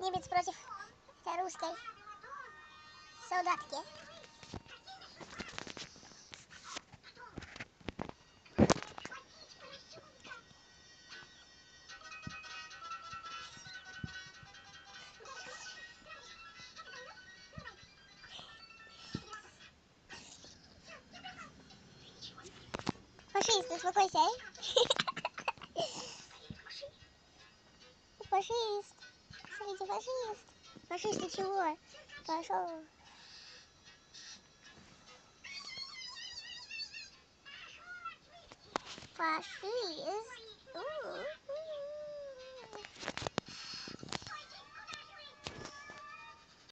Немец против русской солдатки. Фашист, успокойся, а? Фашист. Смотрите, фашист. Фашист, ты чего? Пошел. Фашист.